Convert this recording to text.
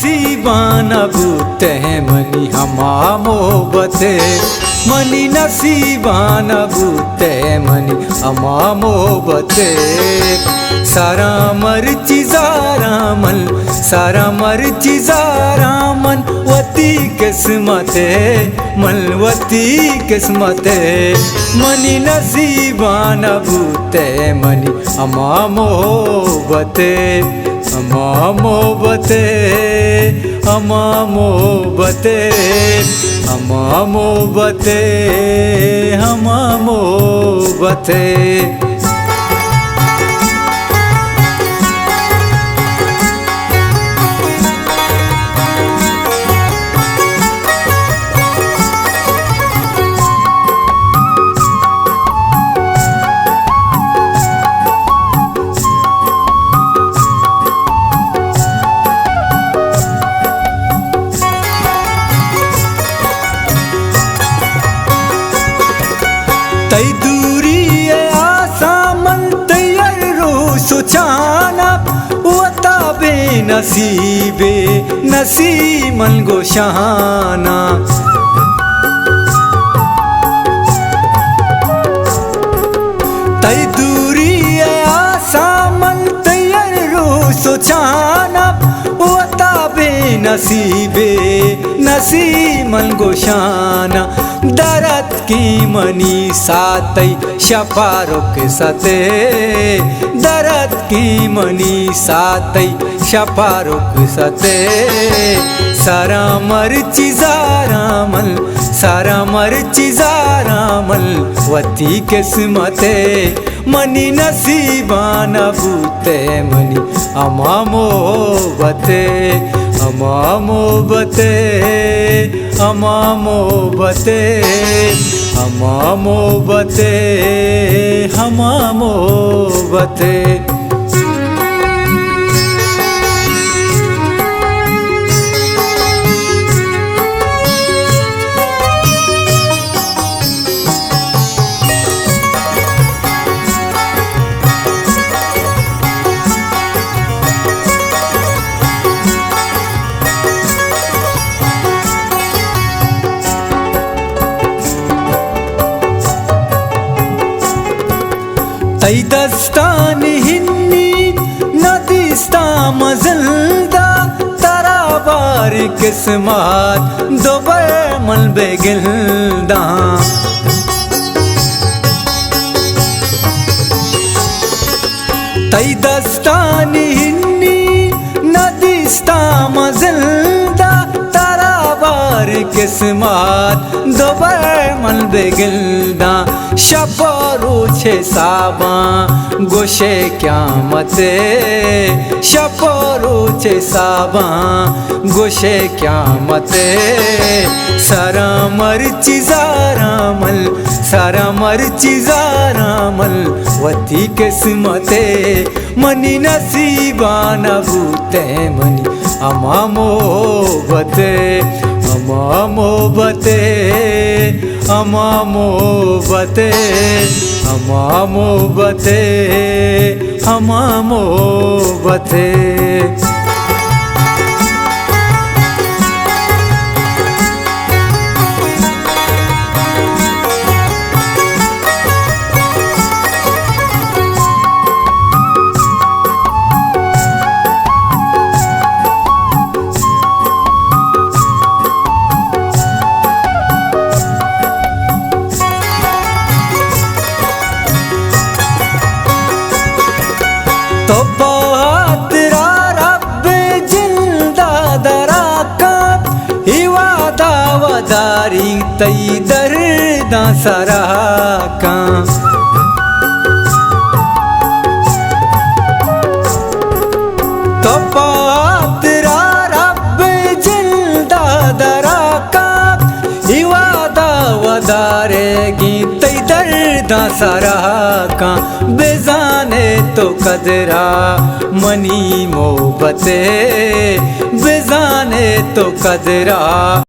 नसीबाना बूते मनी हमा मोहब्बते मनी नसीबाना बूते मनी हमा मोहब्बते सारा मर्ची जारामन सारा मर्ची जारामन वती किस्मते मलवती किस्मते मनी नसीबाना बूते मनी हमा मोहब्बते हमा मोहब्बते हमा मोहब्बते हमा मोहब्बते हमा मोहब्बते। तई दूरी आसामन तैयर रो सुचाना वता बे नसीबे नसीमन गोशाना तई दूरी आसामन तैयर रो सुचाना वता बे नसीबे नसीमन गोशाना दरद की मनी सातई शफारो के सते दरद की मनी सातई शफारो के सते सारा मर्ची जारामल सारा मर्ची जारामल वती किस्मते मनी नसीबाना बूते मनी हमा मोहब्बते हमा मोहब्बते हमा मोहब्बते हमा मोहब्बते हमा मोहब्बते। तई दस्तान हिन्नी नदिस्ता मजलदा तरा बार किस्मत दोबर मल बेगिलदा तई दस्तान हिन्नी नदिस्ता मजलदा तरा बार किस्मत दोबर मल बेगिलदा शफारो छे साबा गोशे क्यामते शफारो छे साबा गोशे क्यामते सारा मर्ची जारामल सारा मर्ची जारामल वती किस्मते मनी नसीबाना बूते मनी हमा मोहब्बते हमा मोहब्बते हमा मोहब्बते हमा मोहब्बते हमा मोहब्बते। तो बहुत रब जिंदा दराका हिवादा वदारी तई दर्दा सराका तो बहुत रब जिंदा दराका हिवादा वदारेगी तई दर्दा सराका बेजाने तो कदरा मनी मोहब्बते बेजाने तो कदरा।